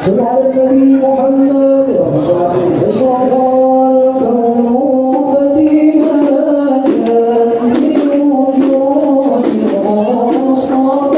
صل على النبي محمد وصحبه أشرف الكون بديهة من وجود المصطفى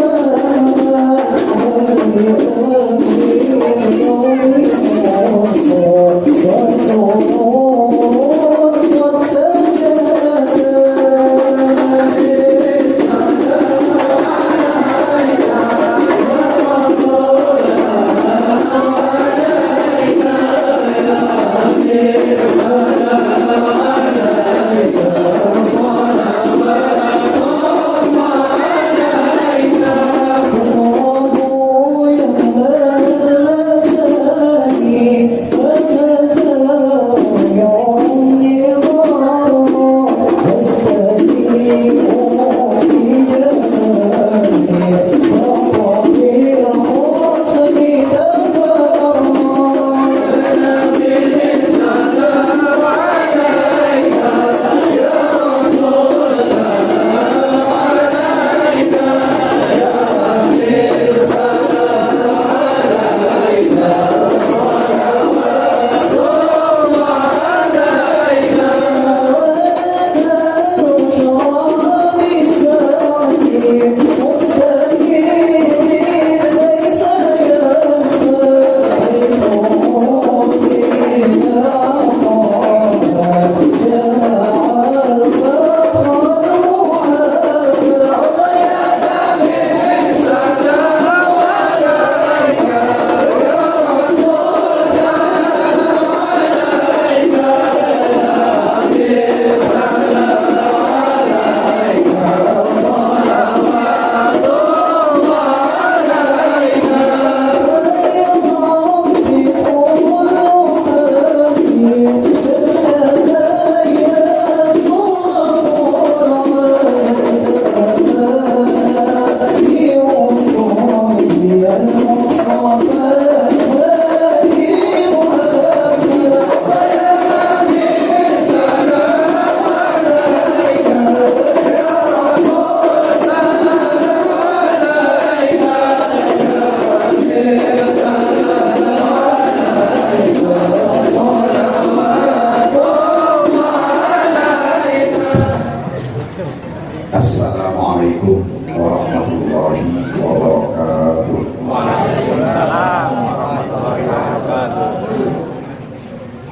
Assalamualaikum warahmatullahi wabarakatuh. Waalaikumsalam warahmatullahi wabarakatuh.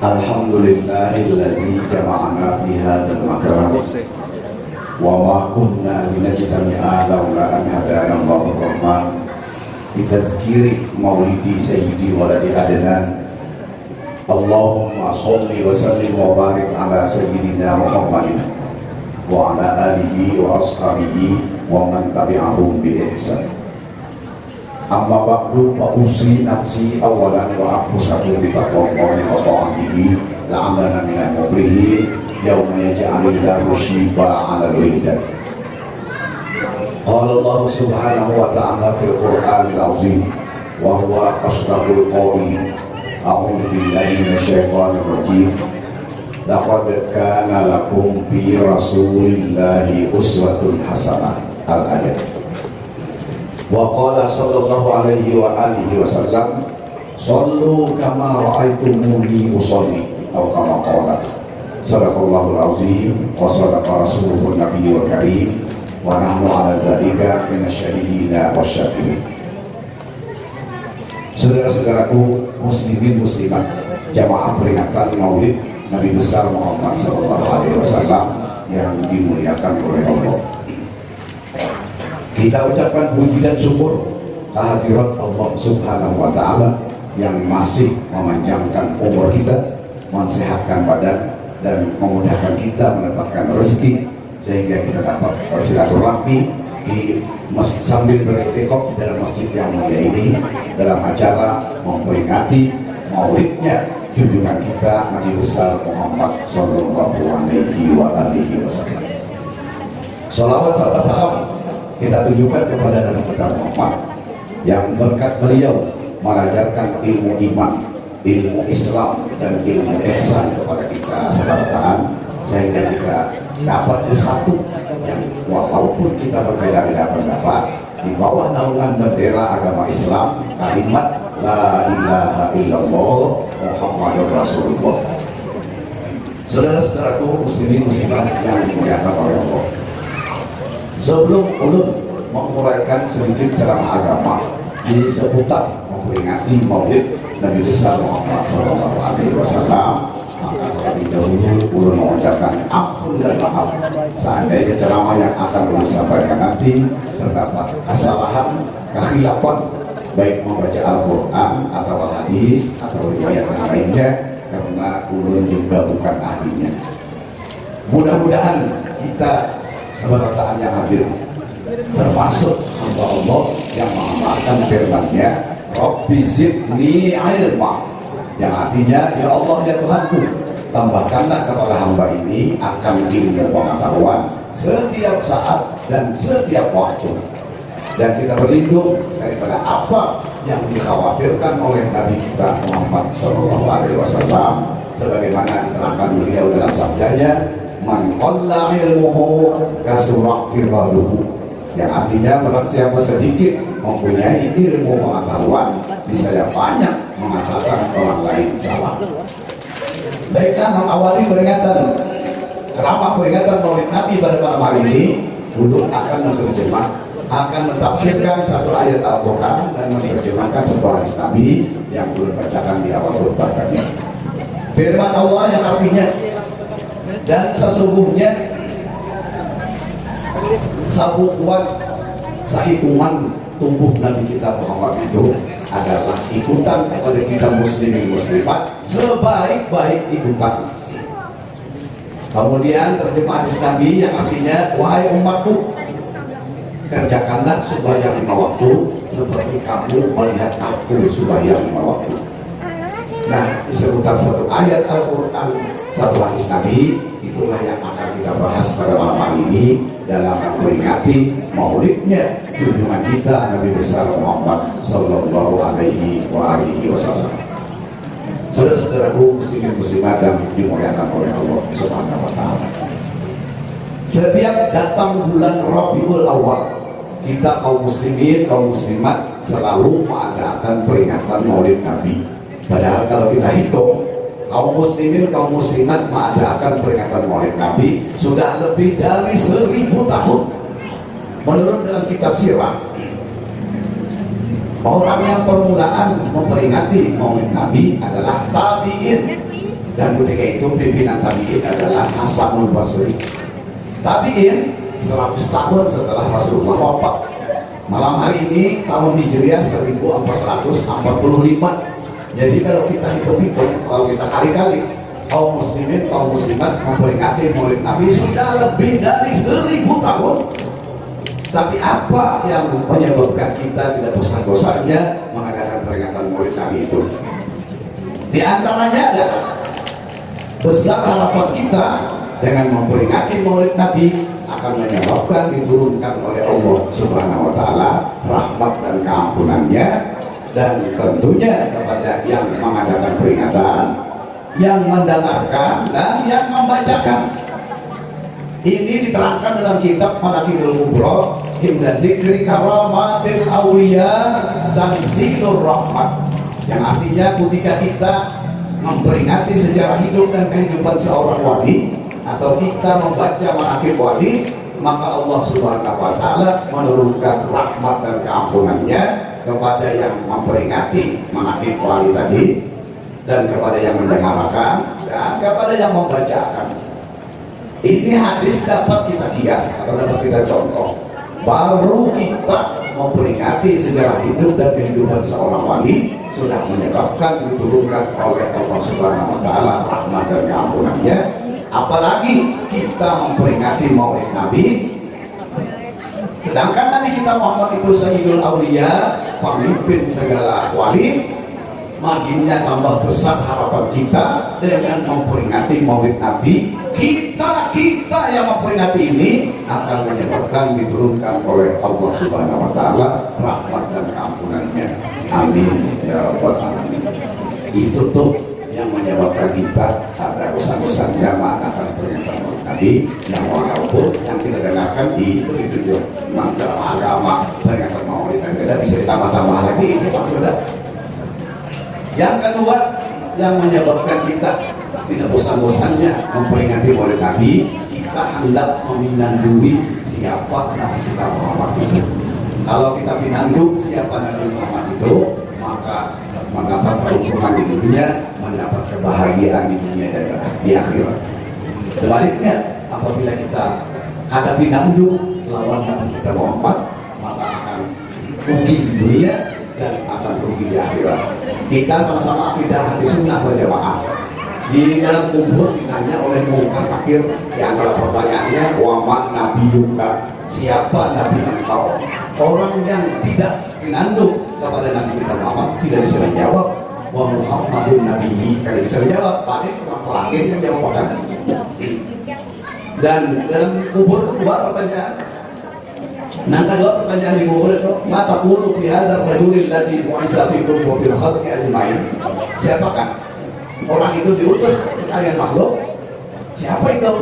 Alhamdulillahilladzi jama'ana fi hadzal makan wa ma kunna linajtami'a laula an hadana Allahur rahman bi tazkiri maulidi sayyidi waladi adnan. Allahumma shalli wa sallim wa barik ala sayyidina Muhammadin wa ala alihi wa ashabihi wa man tabi'ahum bi ihsan. Amma ba'du fa usi nafsi awalan wa aqusatu bi taqwallahi wa ta'atihi la'allana minal mublihin yawma yaj'alillahu shiba 'ala al-wildan. Qala Allah subhanahu wa ta'ala fil Qur'anil 'azim wa huwa asdaqul qailin. A'udzu billahi minasyaitonir rajim. Laqad kana lakum fi rasulillahi uswatun hasanah. Al-ayat. Wa qala sallallahu alaihi wa alihi wasallam, sallu kama ra'aitumuni usolli, atau kama qala. Sadaqallahul azim wa sadaqa rasuluhun nabiyyul karim wa nahnu ala dzalika minasyahidina wasyakirin. Saudara-saudaraku muslimin muslimat, jamaah peringatan Maulid Nabi besar Muhammad SAW yang dimuliakan oleh Allah. Kita ucapkan puji dan syukur kehadirat Allah Subhanahu wa Ta'ala yang masih memanjangkan umur kita, mensehatkan badan, dan memudahkan kita mendapatkan rezeki sehingga kita dapat bersilaturahmi di masjid sambil beriktikaf di dalam masjid yang mulia ini dalam acara memperingati maulidnya junjungan kita Nabi besar Muhammad Sallallahu Alaihi Wasallam. Salawat serta salam kita tunjukkan kepada Nabi kita Muhammad yang berkat beliau mengajarkan ilmu iman, ilmu Islam, dan ilmu ihsan kepada kita sertaan sehingga kita dapat bersatu, yang walaupun kita berbeda-beda pendapat di bawah naungan bendera agama Islam, kalimat la ilaha illallah Muhammadur Rasulullah. Saudara-saudaraku muslimin muslimat yang dimuliakan oleh Allah, sebelum ulun menguraikan sedikit ceramah agama di seputar memperingati Maulid Nabi besar Muhammad SAW, maka terlebih dahulu ulun mengucapkan ampun dan maaf seandainya ceramah yang akan ulun sampaikan nanti terdapat kesalahan, kekhilafan, baik membaca Al-Quran atau hadis atau riwayat yang lainnya, karena ulun juga bukan ahlinya. Mudah-mudahan kita sebenarnya yang hadir termasuk hamba Allah yang mengamalkan firman-Nya, Rabbi zidni ilma, yang artinya ya Allah ya Tuhanku, tambahkanlah kepada hamba ini akan ilmu pengetahuan setiap saat dan setiap waktu. Dan kita berlindung daripada apa yang dikhawatirkan oleh Nabi kita Muhammad SAW, sebagaimana diterangkan beliau dalam sabdanya, man qalla ilmuhu kasura irbaduhu, yang artinya barang siapa sedikit mempunyai ilmu pengetahuan, bisa banyak mengatakan orang lain salah. Baiklah, mengawali peringatan ceramah peringatan Maulid Nabi pada malam hari ini, untuk akan menerjemah, akan mentafsirkan satu ayat Al-Quran dan menerjemahkan sebuah hadis Nabi yang belum bacakan di awal khutbah tadi. Firman Allah yang artinya, dan sesungguhnya sabukuan sahitungan tumbuh Nabi kita Muhammad itu adalah ikutan kepada kita muslimin muslimat sebaik-baik ikutan. Kemudian terjemah hadis Nabi yang artinya, wahai umatku, kerjakanlah sembahyang 5 waktu seperti kamu melihat aku sembahyang 5 waktu. Nah, di seputar satu ayat Al-Quran, satu hadis Nabi, itulah yang akan kita bahas pada malam hari ini dalam memperingati maulidnya junjungan kita Nabi besar Muhammad Sallallahu Alaihi Wasallam. Saudara-saudaraku muslimin muslimat yang dimuliakan oleh Allah Subhanahu Wa Taala, setiap datang bulan Rabiul Awal, kita kaum muslimin, kaum muslimat selalu mengadakan peringatan Maulid Nabi. Padahal kalau kita hitung, kaum muslimin, kaum muslimat mengadakan peringatan Maulid Nabi sudah lebih dari 1000 tahun. Menurut dalam kitab sirah, orang yang permulaan memperingati Maulid Nabi adalah tabi'in, dan ketika itu pimpinan tabi'in adalah Hasanul Basri. Tabi'in 100 tahun setelah Rasulullah wafat. Malam hari ini tahun Hijriah 1445. Jadi kalau kita hitung-hitung, kalau kita kali-kali, kaum muslimin, kaum muslimat memperingati Maulid Nabi sudah lebih dari 1000 tahun. Tapi apa yang menyebabkan kita tidak bosan-bosannya mengadakan peringatan Maulid Nabi itu? Di antaranya adalah besar harapan kita dengan memperingati Maulid Nabi akan menyebabkan diturunkan oleh Allah Subhanahu Wa Taala rahmat dan keampunannya, dan tentunya kepada yang mengadakan peringatan, yang mendengarkan, dan yang membacakan. Ini diterangkan dalam kitab Manaqibul Kubra, Inda Zikri Karamatil Awliya Tanzilur Rahmat, yang artinya ketika kita memperingati sejarah hidup dan kehidupan seorang wali, atau kita membaca manaqib wali, maka Allah Subhanahu Wa Taala menurunkan rahmat dan keampunannya kepada yang memperingati manaqib wali tadi, dan kepada yang mendengarkan, dan kepada yang membacakan. Ini hadis dapat kita kias atau dapat kita contoh. Baru kita memperingati sejarah hidup dan kehidupan seorang wali sudah menyebabkan diturunkan oleh Allah Subhanahu Wa Taala rahmat dan keampunannya. Apalagi kita memperingati Maulid Nabi, sedangkan Nabi kita Muhammad itu Sayyidul Auliya, pemimpin segala wali. Makinnya tambah besar harapan kita dengan memperingati Maulid Nabi. Kita yang memperingati ini akan menyebabkan diturunkan oleh Allah Subhanahu Wa Taala rahmat dan keampunannya. Amin ya rabbal alamin. Itu tuh yang menyebabkan kita ada bosan-bosannya mengadakan peringatan Maulid Nabi, yang walaupun yang kita dengarkan itu dalam agama peringatan Maulid Nabi tidak bisa ditambah-tambah lagi, itu maksudnya. Yang kedua, yang menyebabkan kita tidak bosan-bosannya memperingati Maulid Nabi, kita hendak meminandui siapa Nabi kita Muhammad itu. Kalau kita pinandu siapa Nabi Muhammad itu, maka mendapat keuntungan di dunia, mendapat kebahagiaan di dunia dan di akhirat. Sebaliknya, apabila kita ada pinandu lawan Nabi kita Muhammad, maka akan rugi di dunia dan akan rugi di akhirat. Kita sama-sama akidah ahli sunnah wal jamaah. Di dalam kubur ditanya oleh Munkar Nakir, di antara pertanyaannya, wa man nabiyuka, siapa nabi engkau? Orang yang tidak pinanduk kepada Nabi kita Muhammad tidak bisa menjawab. Wa Muhammadun nabiyyi, kalau bisa menjawab, paling orang terakhir yang jawabkan. Dan dalam kubur kedua pertanyaan. Nah, kedua pertanyaan di kubur itu, mata qulu fi hadzal rajulil ladzi bu'itsa fikum wa fil khalqi ajma'in. Siapakah orang itu diutus sekalian makhluk? Siapa itu?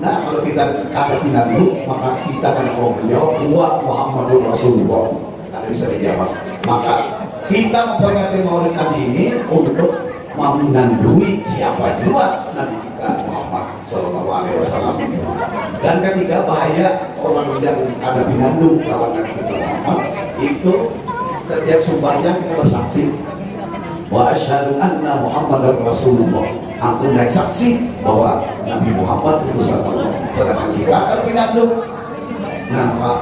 Nah, kalau kita kata pinandu, maka kita akan mau menjawab wa Muhammadur Rasulullah. Karena bisa dijawab. Maka kita memperingati Maulid Nabi ini untuk meminandui siapa juga Nabi kita Muhammad Sallallahu Alaihi Wasallam itu. Dan ketiga, bahaya orang yang ada pinandu lawan Nabi kita Muhammad itu setiap sumbernya kita bersaksi wa asyhadu anna Muhammadar Rasulullah. Aku naik saksi bahwa Nabi Muhammad utusan Allah. Sedangkan kita akan pinandu. Nah, Pak,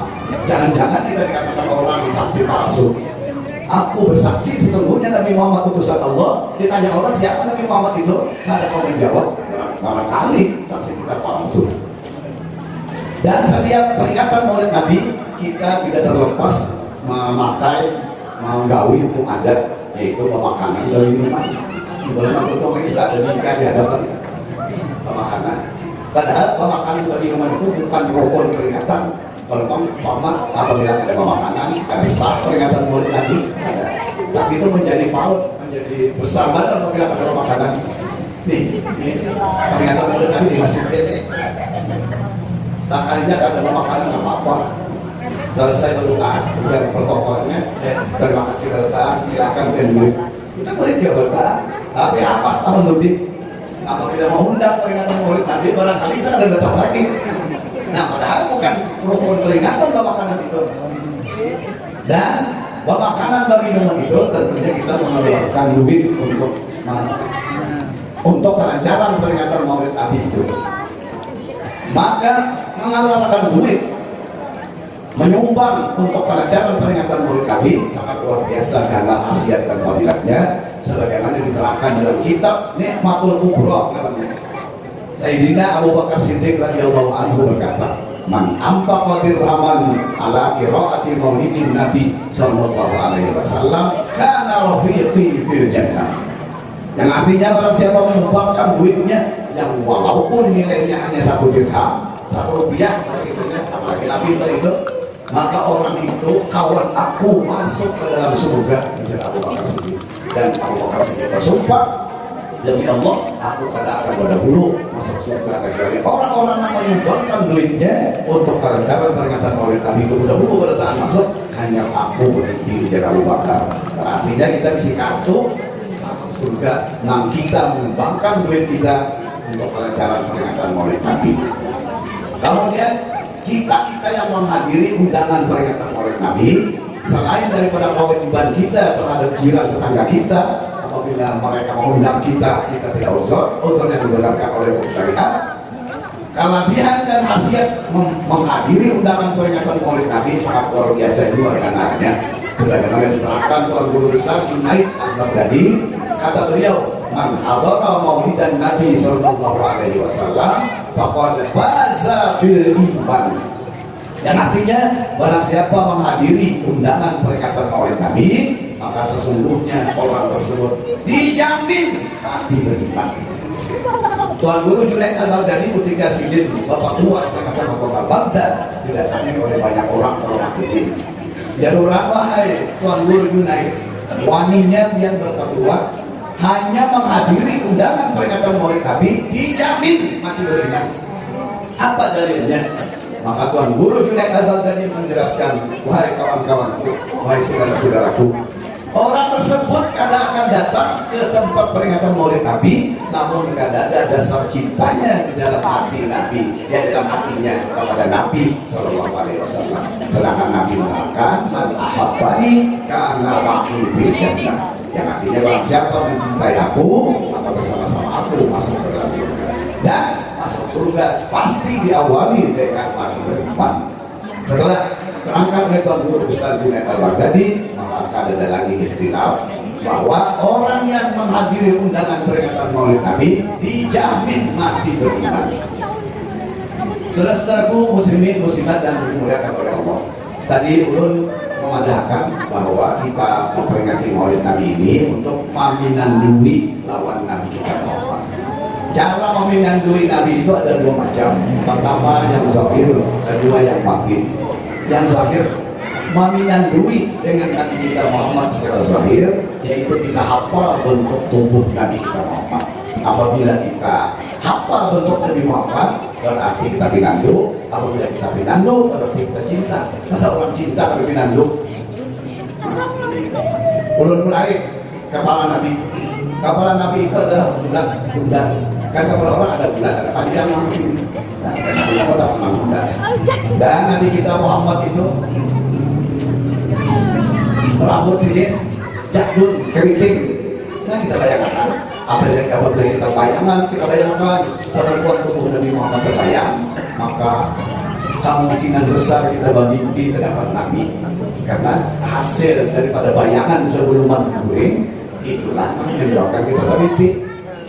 jangan-jangan kita dikatakan orang saksi palsu. Aku bersaksi sesungguhnya Nabi Muhammad utusan Allah. Ditanya orang siapa Nabi Muhammad itu, ada kau menjawab, barangkali saksi kita palsu. Dan setiap peringatan Maulid Nabi, kita tidak terlepas memakai, menggawi hukum adat, yaitu pemakanan dan minuman. Di dalam tutup ini sudah ada nikah di hadapan pemakanan. Padahal pemakanan dan minuman itu bukan rukun peringatan. Kalau apabila ada pemakanan, ada sah peringatan Maulid Nabi, ada. Tapi itu menjadi paut, menjadi besar banget apabila ada pemakanan. Nih peringatan Maulid Nabi di masjid ini. Sekalinya ada pemakanan nggak apa-apa. Selesai berdoa, ujian protokolnya, terima kasih berdoa, silakan dan murid. Kita murid ya berdoa, tapi apa setahun lebih? Apabila mau undang peringatan Maulid Nabi, barangkali kita ada datang lagi. Nah, padahal bukan rukun peringatan pemakanan itu. Dan pemakanan dan minuman itu tentunya kita mengeluarkan duit untuk kelancaran peringatan Maulid Nabi itu. Maka mengeluarkan duit menyumbang untuk kelancaran peringatan Maulid Nabi sangat luar biasa karena khasiat dan fadilatnya sebagaimana diterangkan dalam kitab Nikmatul Kubra. Sayyidina Abu Bakar Siddiq radhiyallahu anhu berkata, "Man anfaqa dirhaman ala qiraati maulidin Nabi sallallahu alaihi wasallam kana rafiqi fil jannah." Yang artinya barang siapa menyumbangkan duitnya yang walaupun nilainya hanya 1 dirham, 1 rupiah meskipun apalagi Nabi itu, maka orang itu kawan aku masuk ke dalam surga. Menjadi Abu Bakar Siddiq. Dan Abu Bakar Siddiq bersumpah, demi Allah, aku tidak akan berdahulu masuk surga kecuali orang-orang yang menyumbangkan duitnya untuk kelancaran peringatan Maulid Nabi itu dahulu bertahan masuk, hanya aku berhenti menjadi Abu Bakar. Artinya kita isi kartu masuk surga. Nah, kita mengembangkan duit kita untuk kelancaran peringatan Maulid Nabi. Kemudian kita yang menghadiri undangan peringatan Maulid Nabi, selain daripada kewajiban kita terhadap jiran tetangga kita, apabila mereka mengundang kita tidak uzur yang dibenarkan oleh syariat. Kelebihan dan khasiat menghadiri undangan peringatan Maulid Nabi sangat luar biasa juga karenanya. Sebagaimana diterangkan Tuan Guru Besar Junaid Al-Baghdadi, kata beliau, "Man hadara maulidan Nabi sallallahu alaihi wasallam faqad faza bil iman." Yang artinya barang siapa menghadiri undangan peringatan Maulid Nabi, maka sesungguhnya orang tersebut dijamin mati beriman. Tuan Guru Junaid Al-Baghdadi ketika sidin Bapak tua berkata Bapak Baghdad didatangi oleh banyak orang kalau masih ini. Jalur wahai Tuan Guru Junaid, waninya yang berketua hanya menghadiri undangan peringatan Maulid Nabi dijamin mati beriman. Apa dalilnya? Maka Tuan Guru Junaid Al-Baghdadi menjelaskan, wahai kawan-kawanku, wahai saudara-saudaraku, Orang tersebut kadang akan datang ke tempat peringatan Maulid Nabi, namun kadang ada dasar cintanya di dalam hati Nabi, ya dalam hatinya kepada Nabi Shallallahu Alaihi Wasallam. Sedangkan Nabi mengatakan, "Man ahabbani kana ma'i fil jannah." Yang artinya barang siapa mencintai aku, maka bersama-sama aku masuk ke dalam surga. Dan masuk surga pasti diawali dengan mati beriman. Setelah terangkat oleh Tuan Guru Ustaz Junaid Al-Baghdadi, maka ada lagi ikhtilaf bahwa orang yang menghadiri undangan peringatan Maulid Nabi dijamin mati beriman. Saudara-saudaraku muslimin muslimat dan dimuliakan oleh Allah, tadi ulun memadahkan bahwa kita memperingati Maulid Nabi ini untuk meminandui lawan Nabi kita Muhammad. Cara meminandui Nabi itu ada dua macam. Pertama yang zahir, kedua yang batin. Yang zahir meminandui dengan Nabi kita Muhammad secara zahir, yaitu kita hafal bentuk tubuh Nabi kita Muhammad. Apabila kita hafal bentuk Nabi Muhammad, berarti kita pinandu. Apabila kita pinandu, berarti kita cinta. Masa orang cinta tapi pinandu? Ulun mulai kepala Nabi. Kepala Nabi itu adalah bulat. Kan kepala orang ada bulat, ada panjang yang sini. Nah, Nabi Muhammad memang bulat. Dan Nabi kita Muhammad itu rambut sini jadun, keriting. Nah kita bayangkan apa yang kita bayangkan sebuah tubuh Nabi Muhammad terbayang, maka kemungkinan besar kita bermimpi terhadap Nabi, karena hasil daripada bayangan sebelum guring itulah yang menyebabkan kita bermimpi.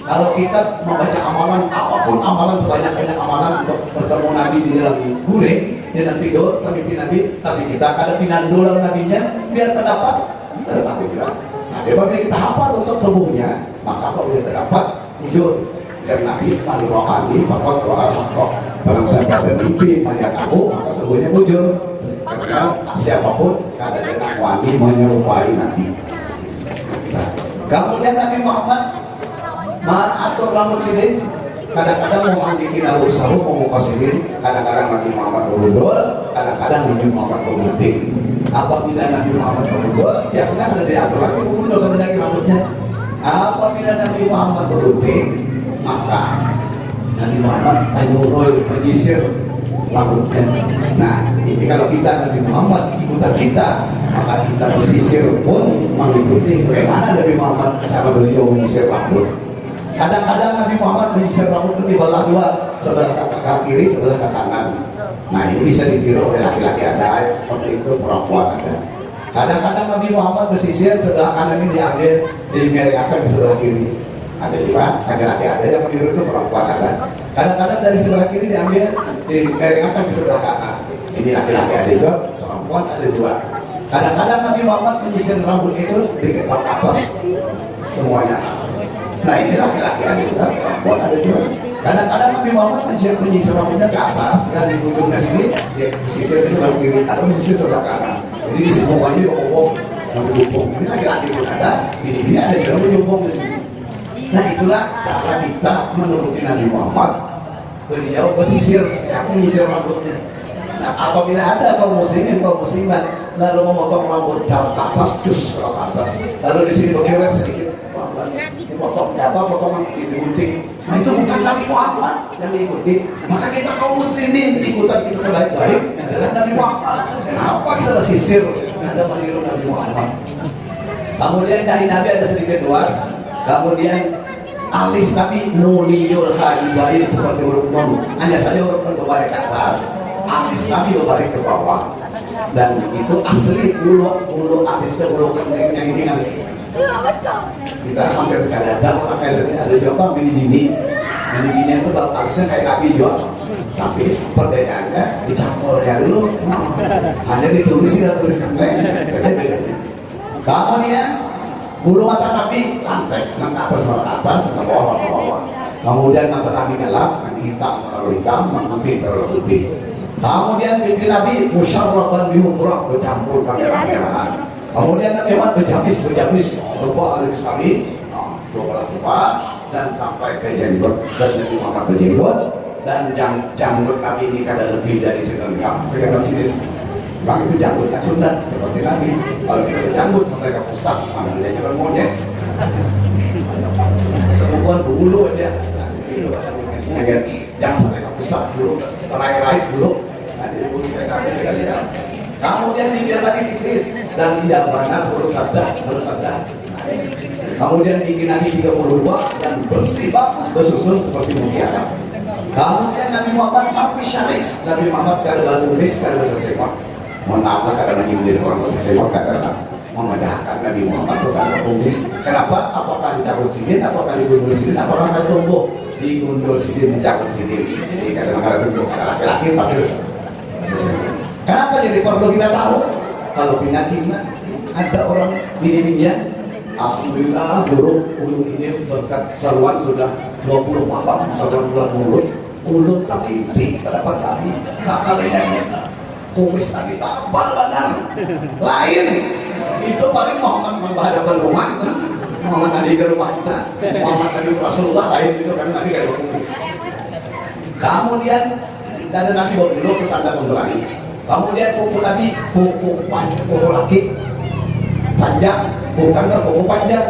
Kalau kita membaca amalan, apapun amalan, sebanyak-banyak amalan untuk bertemu Nabi di dalam guring, di dalam tidur, mimpi Nabi, tapi kita ada pinandu dalam Nabinya, biar terdapat Nabi bilang. Nah, daripada kita hafal untuk tubuhnya, maka apabila terdapat wujud dari Nabi, lalu rohani, maka rohal hakok. Barang siapa bermimpi melihat aku, maka semuanya wujud. Karena siapapun kada ada wani menyerupai Nabi. Nah, kemudian Nabi Muhammad atur rambut sini, kadang-kadang mau bikin abu sahu, mau kosirin, kadang-kadang Nabi Muhammad berudul, kadang-kadang Nabi Muhammad bergunting. Apabila Nabi Muhammad berudul, ya sudah ada diatur lagi berudul kemudian rambutnya. Apabila Nabi Muhammad bergunting, maka Nabi Muhammad menyuruh menyisir rambutnya. Nah, ini kalau kita Nabi Muhammad ikutan kita, maka kita bersisir pun mengikuti bagaimana Nabi Muhammad cara beliau menyisir rambut. Kadang-kadang Nabi Muhammad menyisir rambut itu di belah dua, sebelah kaki kiri, sebelah kaki kanan. Nah ini bisa ditiru oleh laki-laki ada, seperti itu perempuan ada. Kadang-kadang Nabi Muhammad bersisir sebelah kanan ini diambil, dimerikkan di sebelah kiri. Ada juga laki-laki ada yang meniru itu perempuan ada. Kadang-kadang dari sebelah kiri diambil, dimerikkan di sebelah kanan. Ini laki-laki ada juga, perempuan ada juga. Kadang-kadang Nabi Muhammad menyisir rambut itu di atas semuanya. Nah ini laki-laki ada juga, perempuan ada juga. Kadang-kadang Nabi Muhammad menyisir rambutnya ke atas dan di ujungnya sini dia sisir di sebelah kiri atau sisir sebelah kanan. Jadi di semuanya dihubung, ini laki-laki pun ada, ini ada juga menyumbung di sini. Nah itulah cara kita menuruti Nabi Muhammad. Beliau bersisir, menyisir rambutnya. Nah apabila ada kaum muslimin, kaum muslimat lalu memotong rambut jauh ke atas, jus ke atas, lalu di sini bergerak sedikit, potong apa potongan digunting. Nah itu bukan Nabi Muhammad yang diikuti. Maka kita kaum muslimin ikutan kita sebaik-baik adalah Nabi Muhammad. Kenapa kita bersisir ada meniru Nabi Muhammad? Kemudian dahi Nabi ada sedikit luas. Kemudian alis Nabi nuliyul hadibain seperti huruf nun. Hanya saja huruf nun berbalik ke atas, alis Nabi berbalik ke bawah. Dan itu asli bulu alisnya, bulu keningnya ini kan. Kita hampir tidak ada orang kayak ada juga mini itu alisnya kayak kaki juga. Tapi perbedaannya dicampurnya dulu, hanya ditulis dan tulis keneng. Kemudian bulu mata Nabi lantai, ke atas, ke bawah. Kemudian mata Nabi gelap, hitam terlalu hitam, putih terlalu putih. Kemudian pipi Nabi musyarrafan bihumrah, bercampur kamera-kameraan. Kemudian Nabi Muhammad berjabis, berupa al-Islami, dua dan sampai ke jenggot. Dan Nabi Muhammad berjenggot, dan janggut Nabi ini kadang lebih dari segenggam sini. Bang itu janggutnya Sunda seperti Nabi. Kalau kita berjanggut sampai ke pusat, mana dia juga monyet. Sebukuan dulu aja. Jangan sampai ke pusat dulu, terakhir dulu. Nanti dulu mereka bisa lihat. Kemudian bibir lagi tipis dan tidak banyak huruf sabda. Kemudian gigi Nabi 32 dan bersih bagus bersusun seperti mutiara. Kemudian Nabi Muhammad api syarif. Nabi Muhammad kada balulis, kada bersesemak. Mohon maaf lah kada menyindir orang bersesemak, kada memedahkan Nabi Muhammad kada kumis. Kenapa? Apakah dicabut sidin, apakah digundul sidin, apakah kada tumbuh digundul sidin, dicabut sidin. Jadi kadang-kadang tumbuh kada laki-laki pasti bersesemak. Kenapa jadi perlu kita tahu? Kalau pindah ada orang bini-binian, alhamdulillah guru ulun ini berkat saluan sudah 20 malam, saluan bulan mulut, ulun tapi terdapat kami sekalinya tulis lagi tapal benar lain itu paling Muhammad menghadapkan rumah Muhammad Nabi ke rumah kita, Muhammad Nabi Rasulullah lain itu kan Nabi kayak tulis. Kemudian ada Nabi bawa dulu tanda pemberani. Kemudian kuku Nabi kuku laki panjang, bukan kuku panjang.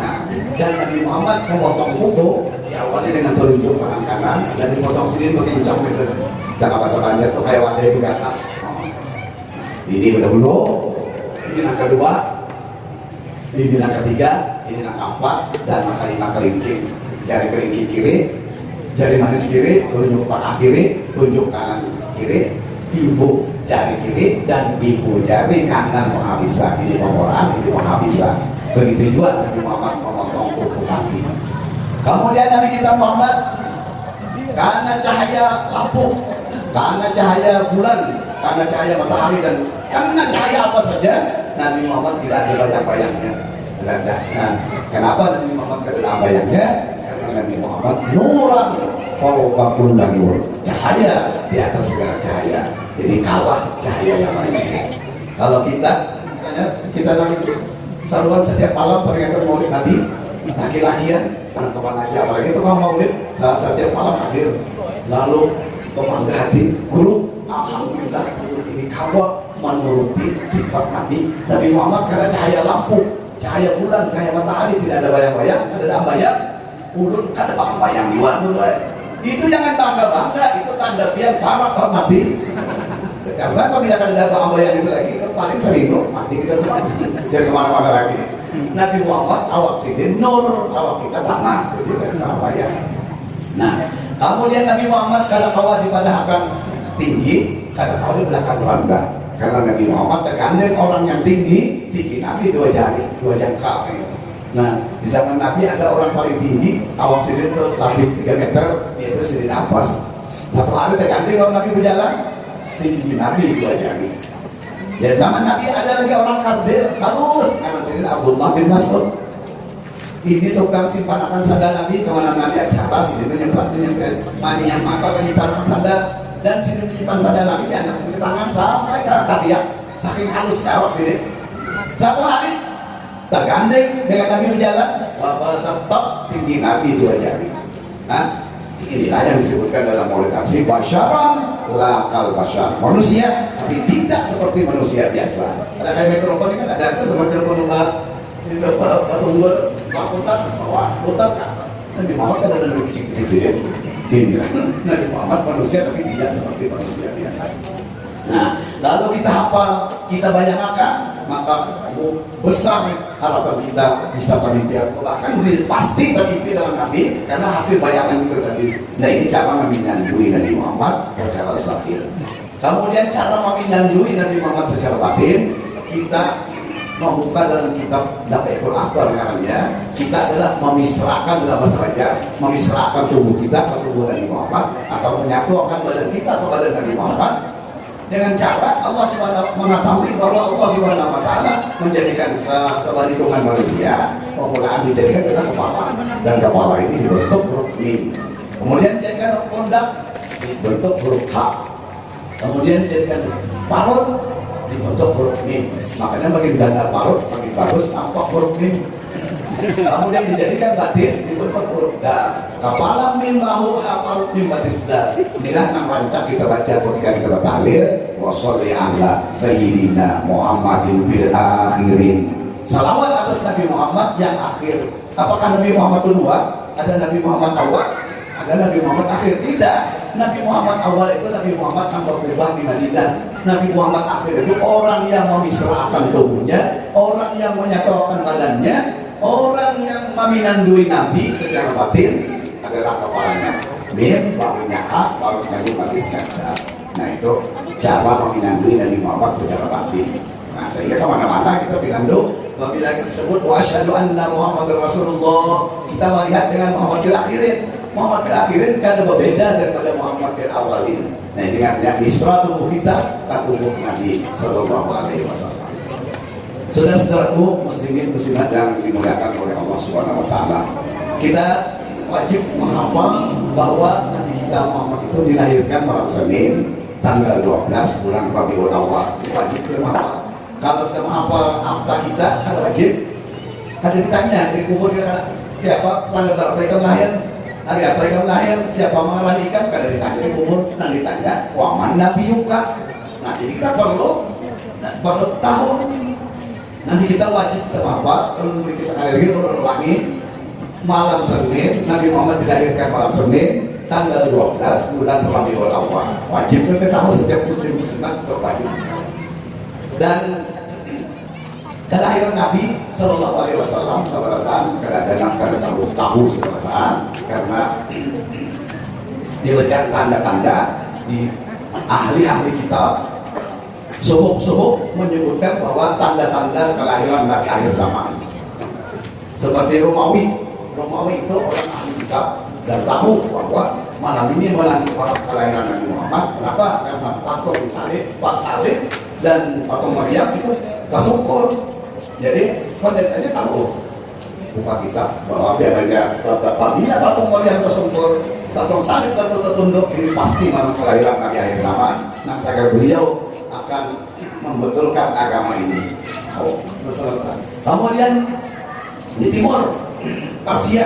Nah, dan Nabi Muhammad memotong kuku diawali dengan telunjuk tangan kanan dan dipotong sini mengincang gitu. Jangan pasangannya tuh kayak wadah di atas. Ini dulu, ini yang kedua, ini yang ketiga, ini yang keempat, dan yang kelima kelingking. Jari kelingking kiri, jari manis kiri, telunjuk tangan kiri, telunjuk kanan kiri, ibu jari kiri dan ibu jari kanan menghabiskan. Ini pengoran, ini menghabiskan. Begitu juga Nabi Muhammad memotong kuku kaki. Kemudian Nabi kita Muhammad karena cahaya lampu, karena cahaya bulan, karena cahaya matahari dan karena cahaya apa saja, Nabi Muhammad tidak ada bayang-bayangnya. Nah, kenapa Nabi Muhammad tidak ada bayangnya? Karena Nabi Muhammad nuran fauqa kulli nur, cahaya di atas segala cahaya. Jadi kalah cahaya yang lainnya. Kalau kita, misalnya kita nanti saluran setiap malam peringatan Maulid Nabi, laki-lakian, anak kemana aja, apalagi itu kalau Maulid setiap malam hadir. Lalu pemangga hati guru, alhamdulillah guru ini kawa menuruti sifat Nabi Muhammad karena cahaya lampu, cahaya bulan, cahaya matahari, tidak ada bayang-bayang, tidak ada bayang, ulun kada bayang juga dulu. Itu jangan bangga, itu tanda biar para mati. Karena apabila kada ada bayang itu lagi, itu paling sering mati kita tuh dia kemana-mana lagi. Nabi Muhammad awak sidin nur, awak kita tangan, jadi kada bayang. Nah, kemudian Nabi Muhammad kada kawa dipadahkan tinggi, kada kawa di belakang rendah. Karena Nabi Muhammad tergandeng orang yang tinggi Nabi dua jari, dua jangkau. Nah, di zaman Nabi ada orang paling tinggi, awak sidin itu lebih 3 meter, yaitu sidin Abbas. Satu hari tergandeng kalau Nabi berjalan, tinggi Nabi 2 jari. Di zaman Nabi ada lagi orang kardil, harus nama sidin Abdullah bin Mas'ud. Ini tukang simpanan sandal Nabi, kemana Nabi acara, sidin menyimpan manian maka penyimpanan sandal. Dan sini menyimpan sandal Nabi di anak seperti tangan sampai ke katiak, saking halus awak sidin. Satu hari tergandeng dengan Nabi berjalan, wabah tetap tinggi Nabi 2 jari. Nah, inilah yang disebutkan dalam Maulid Nabi, basyaran lakal basyar, manusia tapi tidak seperti manusia biasa. Ada kayak mikrofon ini kan ada tuh mikrofon ini tunggu lakukan bawah putar ke atas. Nabi Muhammad kan ada lebih kecil-kecil ini Nabi Muhammad manusia tapi tidak seperti manusia biasa. Nah, lalu kita hafal, kita bayangkan, maka besar harapan kita bisa bermimpi. Bahkan pasti bermimpi dengan Nabi karena hasil bayangan itu tadi. Nah, ini cara meminandui Nabi Muhammad secara zahir. Kemudian cara meminandui Nabi Muhammad secara batin, kita membuka dalam kitab Dakwahul Akbar namanya. Kita adalah memisrakan dalam bahasa raja, memisrakan tubuh kita ke tubuh Nabi Muhammad atau menyatukan badan kita ke badan Nabi Muhammad. Dengan cara Allah SWT mengetahui bahwa Allah SWT menjadikan sebaliknya manusia, penggunaan dijadikan dengan kepala, dan kepala ini dibentuk huruf mim. Kemudian dijadikan pundak dibentuk huruf H. Kemudian dijadikan parut dibentuk huruf mim. Makanya makin ganda parut makin bagus tampak huruf mim. Kemudian dijadikan batis dibuat perda. Kepala mimbahu apal mimbatis da. Inilah yang rancak kita baca ketika kita bertahlil. Wa sholli ala sayyidina Muhammadin bil akhirin. Salawat atas Nabi Muhammad yang akhir. Apakah Nabi Muhammad kedua? Ada Nabi Muhammad awal? Ada Nabi Muhammad akhir? Tidak. Nabi Muhammad awal itu Nabi Muhammad yang berubah di Madinah. Nabi Muhammad akhir itu orang yang memisrahkan tubuhnya, orang yang menyatukan badannya, orang yang meminandui Nabi secara batin adalah kepalanya. Min, barunya A, baru Nabi batisnya. Nah itu cara meminandui Nabi Muhammad secara batin. Nah sehingga kemana-mana kita pinandu. Apabila kita disebut wa asyhadu anna Muhammadar Rasulullah, kita melihat dengan Muhammad bil akhirin. Muhammad bil akhirin kan ada berbeda daripada Muhammad bil awalin. Nah ini kan misra tubuh kita kan tubuh Nabi sallallahu alaihi wasallam. Saudara-saudaraku muslimin muslimat yang dimuliakan oleh Allah Subhanahu wa taala. Kita wajib menghafal bahwa Nabi kita Muhammad itu dilahirkan malam Senin tanggal 12 bulan Rabiul Awal. Wajib kita menghafal. Kalau kita menghafal akta kita kan wajib. Ada ditanya di kubur siapa tanggal berapa ikan lahir, hari apa ikan lahir, siapa mengalami ikan, kada ditanya di kubur, nanti ditanya waman Nabi Yuka. Nah jadi kita perlu tahu. Nanti kita wajib kita menghafal. Kalau memiliki sekali lagi berulangi malam Senin, Nabi Muhammad dilahirkan malam Senin tanggal 12 bulan Rabiul Awal. Wajib kita tahu setiap muslim muslimat berwajib. Dan kelahiran Nabi Shallallahu Alaihi Wasallam sahabat kadang-kadang tahu sahabat karena diberikan tanda-tanda di ahli-ahli kitab. Suhuk menyebutkan bahwa tanda-tanda kelahiran Nabi akhir zaman. Seperti Romawi itu orang ahli kitab dan tahu bahwa malam ini melanjutkan kelahiran Nabi Muhammad. Kenapa? Karena patung Pak Salib dan patung Maryam itu kasungkur. Jadi pendetanya tahu buka kitab bahwa apabila patung Maryam kasungkur, patung Salib tertunduk, ini pasti malam kelahiran Nabi akhir zaman. Nah, agar beliau akan membetulkan agama ini. Kemudian di timur Persia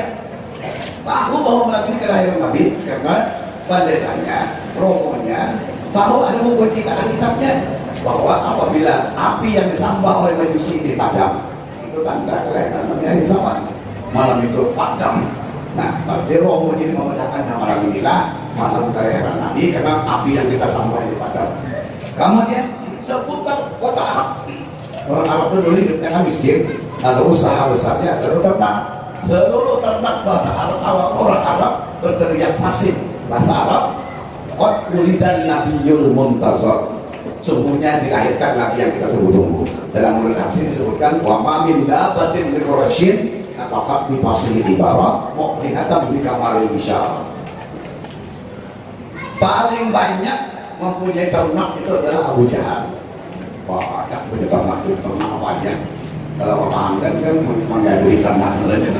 tahu bahwa Nabi ini kelahiran Nabi karena pendetanya, romonya tahu ada buku kitabnya bahwa apabila api yang disambah oleh Majusi dipadam, itu tanda kelahiran Nabi akhir zaman. Malam itu padam. Nah, berarti romo ini membedakan malam inilah malam kelahiran Nabi karena api yang kita sambah dipadam. Kemudian seputar kota Arab. Orang Arab itu dulu hidupnya miskin, lalu usaha besarnya adalah ternak. Seluruh ternak bahasa Arab, orang Arab berteriak masif bahasa Arab. Qad ulidan Nabiyul Muntazar. Sungguhnya dilahirkan Nabi yang kita tunggu-tunggu. Dalam mulut hadis disebutkan wa ma min dabatin min Quraisyin ataqat bi fasih ibarat mu'minatan bi kamalil bisyara. Paling banyak mempunyai ternak itu adalah Abu Jahal. Wah, ada punya ternak sih, ternak apa aja. Kalau Pak Hamdan kan menggadui ternak saja.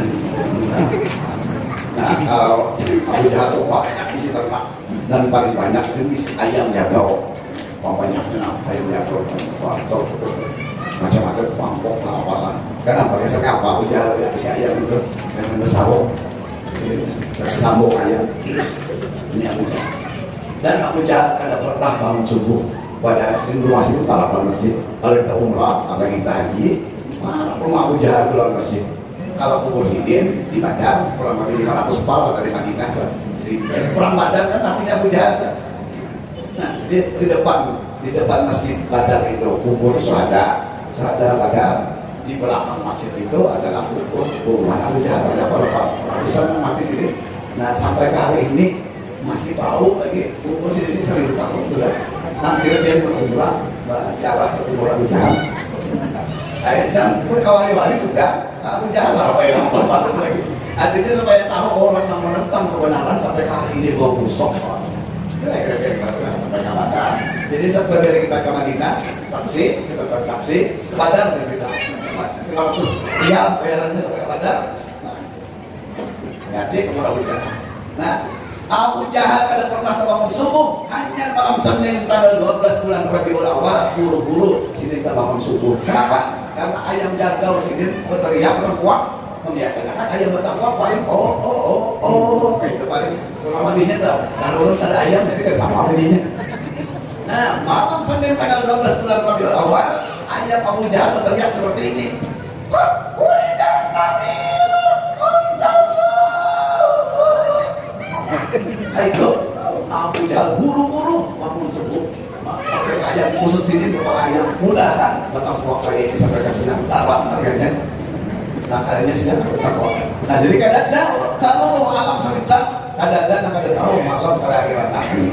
Nah, kalau Abu Jahal itu banyak isi ternak dan paling banyak isi ayam jago. Banyaknya ayam jago, macam-macam pampok lah apalah. Kenapa? Biasanya apa? Abu Jahal isi ayam itu biasanya sambung, sambung ayam. Ini Abu Jahal. Dan Abu Jahal kada pernah bangun subuh. Pada Senin luas itu para masjid. Kalau kita umrah, atau kita haji, mana rumah Abu Jahal keluar masjid. Kalau kubur Hidin di Badar, kurang lebih 500 par dari Madinah. Di perang Badar kan artinya Abu Jahal. Nah, di depan masjid Badar itu kubur syuhada Badar. Di belakang masjid itu adalah kubur Abu Jahal. Ada para ratusan mati sini. Nah, sampai ke hari ini masih tahu lagi kubur sini 1000 tahun sudah. Nanti dia berumrah jalan ke kubur Abu Jahal. Dan kawali-wali sudah Abu Jahal apa yang lagi. Artinya supaya tahu orang yang menentang kebenaran sampai hari ini 20 sok. Kira-kira sampai ke Badar. Jadi seperti dari kita ke Madinah, kita taksi ke Badar dan kita 500 riyal bayarannya sampai ke Badar. Jadi kepada Abu Jahal. Nah, Abu Jahal kada pernah terbangun subuh, hanya malam Senin tanggal 12 bulan Rabiul Awal buru-buru sini terbangun subuh. Kenapa? Karena ayam jagal sini berteriak perempuan membiasakan kan ayam bertakwa paling kayak itu paling lama dirinya tau. Kalau urut ada ayam jadi kan sama dirinya. Nah, malam Senin tanggal 12 bulan Rabiul Awal, ayam Abu Jahal berteriak seperti ini. Kok ulidan Nabi itu Abu Jahal buru-buru bangun subuh. Pakai ayam khusus ini berupa ayam muda kan, bertakwa kayak ini sampai kasih yang tawa harganya. Sakalnya sedang bertakwa. Nah, jadi kadang-kadang seluruh alam semesta kadang-kadang akan tahu malam kelahiran Nabi.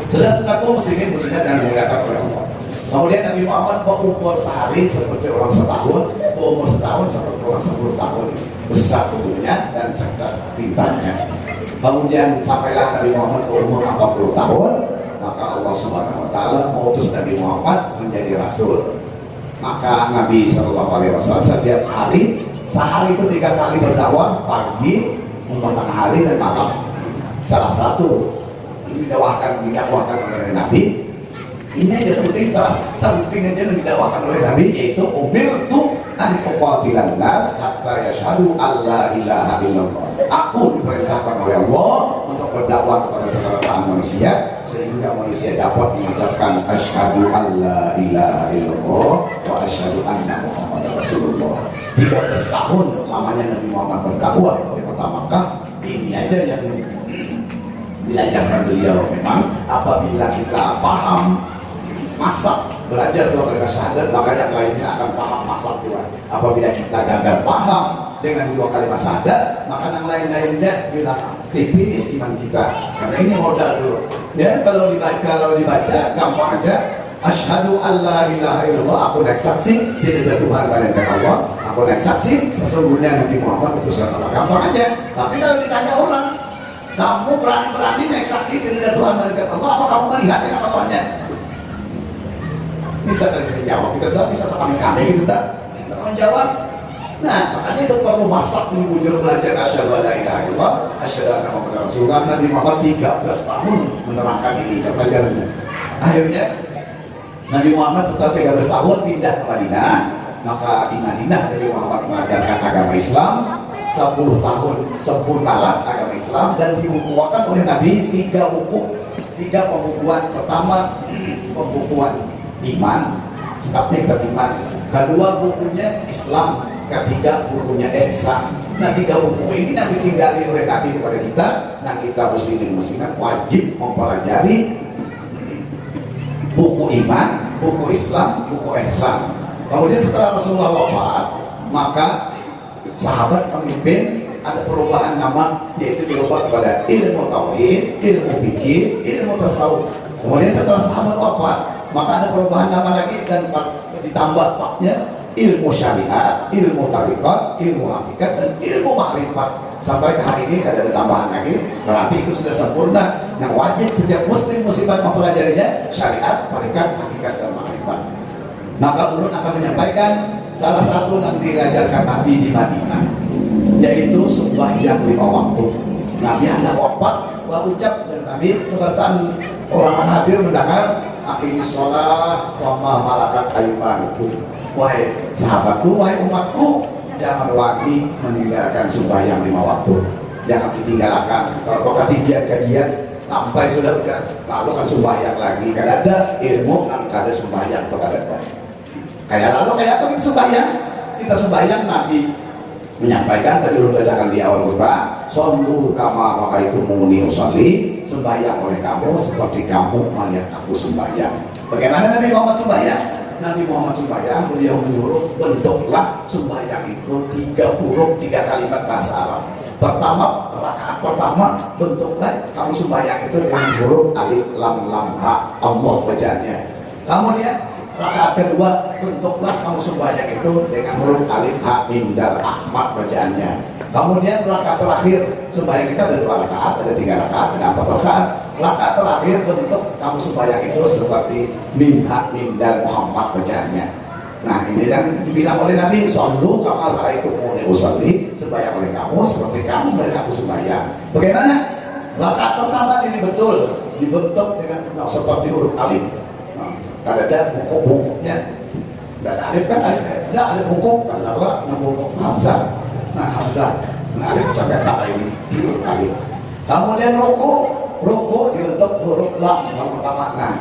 Saudara-saudaraku muslimin muslimat dan dimuliakan oleh Allah. Kemudian Nabi Muhammad berumur sehari seperti orang setahun, berumur setahun seperti orang 10 tahun, besar tubuhnya dan cerdas pintarnya. Kemudian sampailah Nabi Muhammad berumur 40 tahun, maka Allah Subhanahu wa taala mengutus Nabi Muhammad menjadi rasul. Maka Nabi Shallallahu alaihi wasallam setiap hari, sehari itu 3 kali berdakwah, pagi, tengah hari dan malam. Salah satu didakwakan oleh Nabi. Ini aja sebutin salah penting aja yang didakwakan oleh Nabi, yaitu umirtu an uqatilan nas hatta yashhadu alla ilaha illallah. Aku diperintahkan oleh Allah untuk berdakwah kepada segala manusia sehingga manusia dapat mengucapkan asyhadu alla ilaha illallah wa asyhadu anna muhammadar rasulullah. 13 tahun lamanya Nabi Muhammad berdakwah di kota Makkah. Ini aja yang diajarkan beliau. Memang apabila kita paham masak, belajar 2 kalimat syahadat, maka yang lainnya akan paham masak juga. Apabila kita gagal paham dengan 2 kalimat syahadat, maka yang lain-lainnya bilang tipis iman kita. Karena ini modal dulu. Ya, kalau dibaca gampang aja. Asyhadu alla ilaha illallah, aku naik saksi tidak ada Tuhan melainkan Allah. Aku naik saksi sesungguhnya Nabi Muhammad utusan Allah. Gampang aja. Tapi kalau ditanya orang, kamu berani naik saksi tidak ada Tuhan melainkan Allah, apa kamu melihat dengan matanya? Bisa jawab, kita tak bisa kami gitu tak menjawab. Nah, makanya itu perlu masak nih bujur belajar asyhadu alla ilaha illallah, asyhadu anna muhammadar rasulullah. Nabi Muhammad 13 tahun menerangkan ini ke pelajarannya. Akhirnya Nabi Muhammad setelah 13 tahun pindah ke Madinah. Maka di Madinah Nabi Muhammad mengajarkan agama Islam 10 tahun sempurnalah agama Islam, dan dibukukan oleh Nabi 3 buku, 3 pembukuan. Pertama pembukuan iman, kitab iman. Kedua bukunya Islam, ketiga bukunya ihsan. Nah, 3 buku ini Nabi tinggalin oleh Nabi kepada kita. Nah, kita muslimin muslimat wajib mempelajari buku iman, buku Islam, buku ihsan. Kemudian setelah Rasulullah wafat, maka sahabat pemimpin ada perubahan nama, yaitu dirubah kepada ilmu tauhid, ilmu fikih, ilmu tasawuf. Kemudian setelah sahabat wafat, maka ada perubahan nama lagi dan ditambah paknya ilmu syariat, ilmu tariqat, ilmu hakikat, dan ilmu makrifat. Sampai ke hari ini ada tambahan lagi, berarti itu sudah sempurna. Yang wajib setiap muslim muslimat mempelajarinya syariat, tariqat, hakikat, dan makrifat. Maka ulun akan menyampaikan salah satu yang diajarkan Nabi di Madinah, yaitu sembahyang 5 waktu. Nabi hendak wafat, ucap dan Nabi sebagian orang hadir mendengar aqimis sholat wa ma malakat aymanukum. Wahai sahabatku, wahai umatku, jangan wajib meninggalkan sembahyang 5 waktu. Jangan ditinggalkan. Kalau kajian sampai sudah lalu kan sembahyang lagi. Kan ada ilmu, kan ada sembahyang atau ada. Kayak lalu kayak apa kita sembahyang? Kita sembahyang Nabi menyampaikan tadi udah bacakan di awal khutbah, sallu kama ra'aitumuni usolli, sembahyang oleh kamu seperti kamu melihat aku sembahyang. Bagaimana Nabi Muhammad sembahyang? Nabi Muhammad sembahyang, beliau menyuruh bentuklah sembahyang itu 3 huruf, 3 kalimat bahasa Arab. Pertama, rakaat pertama bentuklah kamu sembahyang itu dengan huruf alif lam lam ha, Allah bacaannya. Kemudian rakaat kedua bentuklah kamu sembahyang itu dengan huruf alif ha mim dal ahmad bacaannya. Kemudian rakaat terakhir sembahyang kita ada 2 rakaat, ada 3 rakaat, ada 4 rakaat. Rakaat terakhir bentuk kamu sembahyang itu seperti mim ha mim dal Muhammad bacaannya. Nah, ini yang dibilang oleh Nabi, sallu kama ra'aitumuni usolli, sembahyang oleh kamu seperti kamu melihat aku sembahyang. Bagaimana? Rakaat pertama ini betul dibentuk dengan seperti huruf alif. Ada buku-bukunya Dan alif kan ada alif hukum kan Allah hukum Hamzah. Nah Hamzah, nah alif sampai tak ini alif. Kemudian roko dibentuk huruf lam pertama. Nah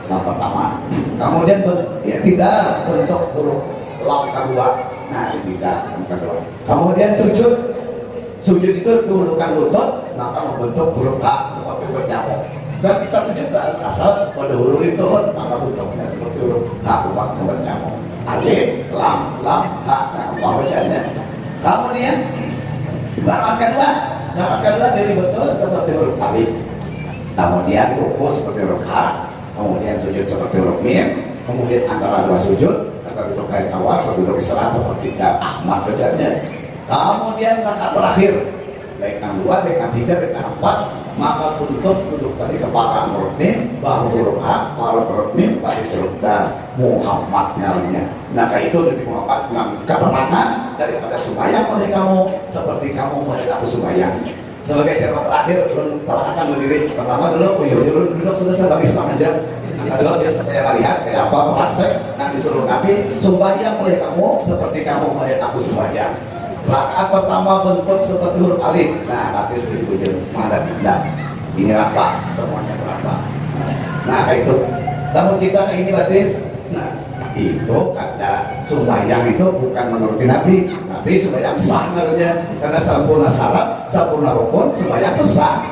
lam pertama. Kemudian tidak bentuk huruf lam kedua. Nah tidak lam kedua. Kemudian sujud itu dulukan lutut, maka membentuk huruf ha seperti bernyamuk. Dan kita sujud ke asal pada huruf itu maka bentuknya seperti huruf ha umat bernyamuk. Alif, lam, ha, nah apa bacanya. Kemudian gerakan kedua dari betul seperti huruf alif. Kemudian ruku seperti huruf ha, kemudian sujud seperti huruf mim, kemudian antara dua sujud atau duduk kayak awal atau duduk istirahat seperti Ahmad bacanya. Kemudian rakaat terakhir baik yang 2, baik yang 3, baik yang 4 maka untuk duduk pada kepala huruf mim, bahu huruf ha, baru huruf mim, pada serta Muhammad namanya. Nah itu dari Muhammad dengan keterangan daripada sembahyang oleh kamu seperti kamu melihat aku sembahyang. Sebagai cara terakhir akan berdiri pertama dulu, duduk selesai bagi setengah jam. Nah kedua dia saya lihat kayak apa praktek. Nah disuruh Nabi sembahyang oleh kamu seperti kamu melihat aku sembahyang. Rakaat pertama bentuk seperti huruf alif. Nah, nanti sedikit bujur. Mana tidak? Ini rata, semuanya berapa? Nah, itu. Namun kita ini batis. Nah, itu kata sembahyang itu bukan menurut Nabi, tapi sembahyang sah namanya. Karena sempurna syarat, sempurna rukun, sembahyang itu sah.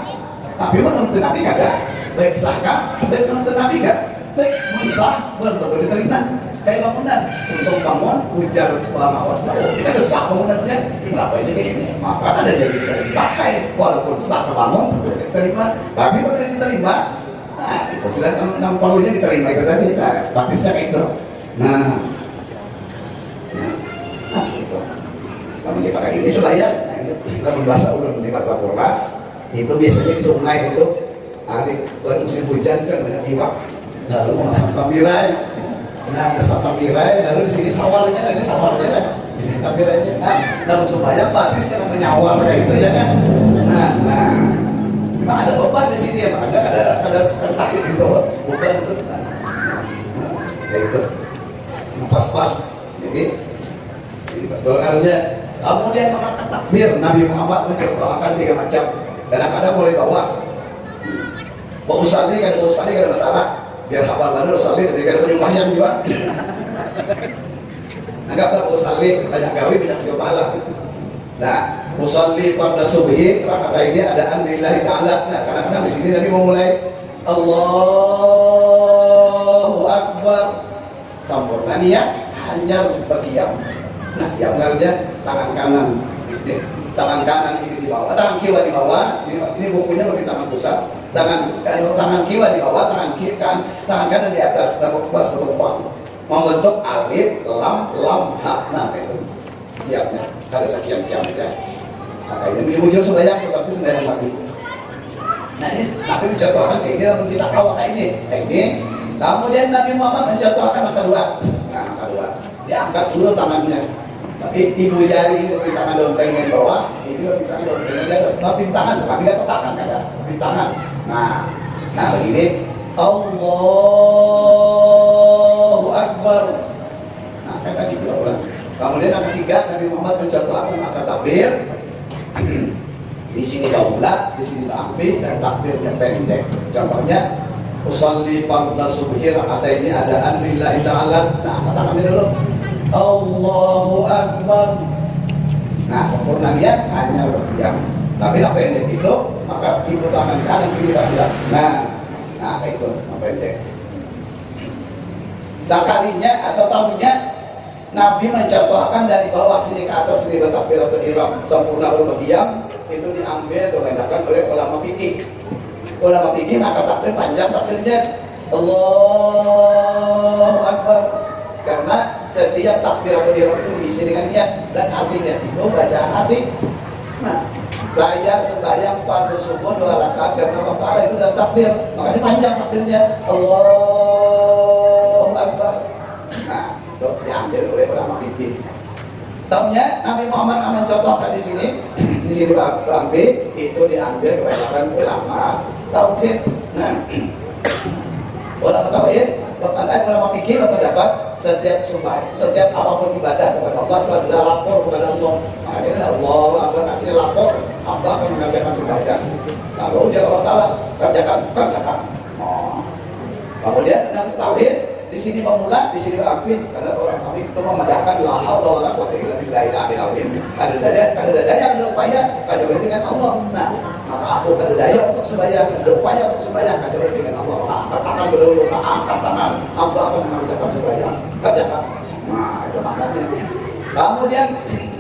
Tapi menurut Nabi kada. Baik sahkah? Baik menurut Nabi kada. Baik sah, belum tentu diterima. Kayak bangunan untuk bangun ujar pengawas tahu kita ada sah bangunannya kenapa ini kayak ini maka ada jadi dipakai walaupun sah bangun diterima tapi bukan diterima. Nah itu sedang enam palunya diterima itu tadi praktisnya kayak itu. Nah itu kalau kita kayak ini supaya kita membaca ulun di kata Quran itu biasanya di sungai itu hari musim hujan kan banyak iwak lalu memasang kamera. Nah, kesal tampirai, lalu di sini sawarnya, di sini tampirainya. Nah, supaya batis kan menyawar kayak itu ya kan. Nah, memang ada beban di sini ya, Pak. Ada sakit itu, beban itu. Kayak itu, pas-pas. Jadi betul artinya. Kemudian mengangkat takbir, Nabi Muhammad mencontohkan 3 macam. Kadang-kadang boleh bawa. Bau usali, kada masalah. Biar hafal mana usali ketika penyembahyang juga. Agak pernah usali banyak gawe tidak kepala. Nah, usali pada subuh kata ini ada lillahi ta'ala. Nah, kadang-kadang di sini Nabi memulai Allahu Akbar. Sempurna niat hanya berdiam. Nah, diam artinya tangan kanan. Tangan kanan ini di bawah, tangan kiri di bawah. Ini bukunya lebih tangan pusat. Tangan kiri di bawah, tangan kanan di atas, tangan pas bertumpang membentuk alif, lam, ha. Nah itu lihatnya ada sekian ya. Nah ini ujung sembahyang seperti sembahyang Nabi. Nah ini Nabi mencontohkan kayak ini lalu kita kawal kayak ini. Kemudian Nabi Muhammad mencontohkan yang kedua. Nah yang kedua diangkat dulu tangannya. Tapi ibu jari ini di tangan daun kain yang bawah, ini di tangan daun kain yang atas. Nah, pintangan, tapi nggak tekan ada pintangan. Nah begini, Allahu Akbar. Nah kayak tadi dua ulang. Kemudian yang ketiga Nabi Muhammad mencontohkan angkat takbir. Di sini daulat, di sini ambil dan takbirnya pendek. Contohnya, usolli fardhu subhi rakaat ini ada lillahi ta'ala. Nah angkat tangannya dulu. Allahu Akbar. Nah sempurna niat hanya berdiam. Tapi yang pendek itu maka ibu tangan kanan kiri tidak. Nah itu yang pendek. Sekalinya atau tahunnya Nabi mencontohkan dari bawah sini ke atas sini bertakbiratul ihram sempurna berdiam itu diambil kebanyakan oleh ulama fikih. Ulama fikih maka takbir panjang takbirnya Allahu Akbar. Karena setiap takbiratul ihram itu diisi dengan niat dan artinya itu bacaan hati. Nah, saya sembahyang fardhu subuh 2 rakaat karena Allah Ta'ala itu dan takbir, makanya panjang takbirnya Allahu Akbar. Nah, itu diambil oleh ulama fikih. Tahunnya Nabi Muhammad mencontohkan di sini diambil itu diambil kebanyakan ulama tauhid. Nah, ulama tauhid Bahkan ulama fikih berpendapat setiap sumpah, setiap apapun ibadah kepada Allah itu adalah lapor kepada Allah. Makanya Allah akan nanti lapor, Allah akan mengerjakan ibadah. Lalu dia Allah Taala kerjakan. Oh. Kemudian tentang tauhid, di sini pemula, di sini akhir. Karena orang tauhid itu memadahkan la haula wala quwwata illa billah. Kada daya yang berupaya kada dengan Allah. Nah, maka aku kada daya untuk sembahyang, berupaya untuk sembahyang kada dengan Allah. Angkat tangan dulu, angkat tangan, Allah akan mengerjakan sembahyang. Kerjakan. Nah, itu maknanya. Kemudian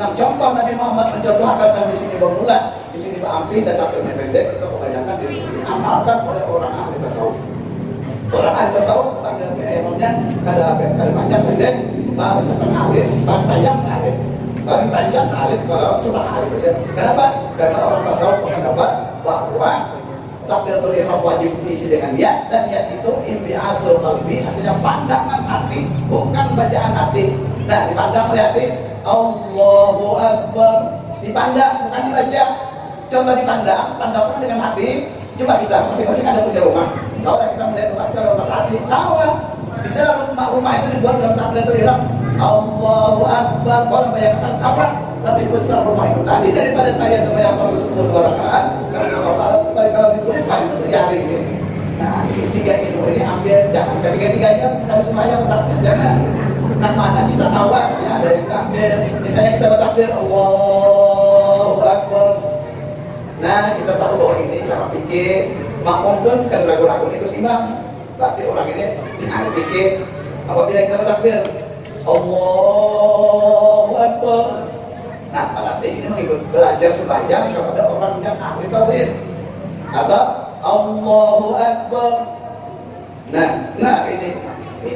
contoh Nabi Muhammad mencontohkan di sini pemula, di sini akhir dan akhir pendek itu kebanyakan diamalkan oleh orang ahli tasawuf. Orang ahli tasawuf emangnya kada panjang pendek, paling setengah alit, paling panjang sealit, paling panjang sealit kalau setengah alit saja. Kenapa? Karena orang tasawuf berpendapat bahwa takbiratul ihram wajib diisi dengan niat, dan niat itu imbiasul qalbi, artinya pandangan hati, bukan bacaan hati. Nah, dipandang oleh hati, Allahu Akbar, dipandang bukan dibaca. Coba dipandang, pandangkan dengan hati. Coba kita masing-masing ada punya rumah. Kalau kita melihat rumah kita dalam hati, kawan bisa rumah itu dibuat dalam takbiratul ihram. Allahu Akbar. Kalau bayangkan kawan lebih besar rumah itu tadi daripada saya sembahyang kalau 10 rakaat. Karena kalau ditulis kan satu hari ini. Nah, tiga ini ambil, jangan ketiga-tiganya sekali sembahyang takbir, jangan. Nah, mana kita kawan ya, ada yang takbir. Misalnya kita bertakbir Allahu Akbar. Nah, kita tahu bahwa ini cara pikir. Makmum pun kan ragu-ragu ikut imam. Berarti orang ini ada pikir. Apabila kita bertakbir Allahu Akbar. Nah, berarti ini mengikut belajar sembahyang kepada orang yang ahli tauhid. Atau Allahu Akbar. Nah ini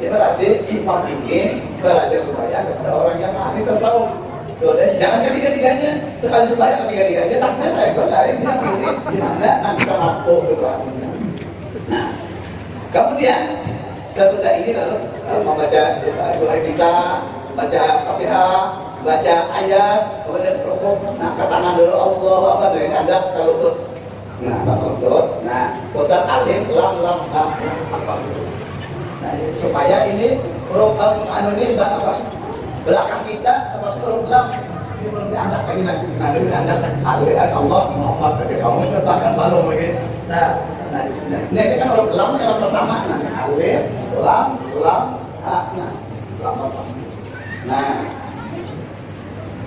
berarti imam ini belajar sembahyang kepada orang yang ahli tasawuf. Jangan ketiga-tiganya sekali sembahyang ketiga-tiganya takbir itu lain di mana nanti kita mampu itu artinya. Nah, kemudian sesudah ini lalu membaca surah kita, baca Fatihah, baca ayat, kemudian rukuk. Nah, ke tangan dulu Allah apa dari ada kalau lutut. Nah, kalau lutut. Nah, putar alif lam ha. Nah, supaya ini huruf ini apa? Belakang kita seperti huruf lam ini belum diangkat lagi nanti diangkat alif Allah Muhammad dari kamu sertakan balong lagi. Nah, ini kan huruf lam yang pertama. Nah, alif lam ha. Nah, lam. Nah,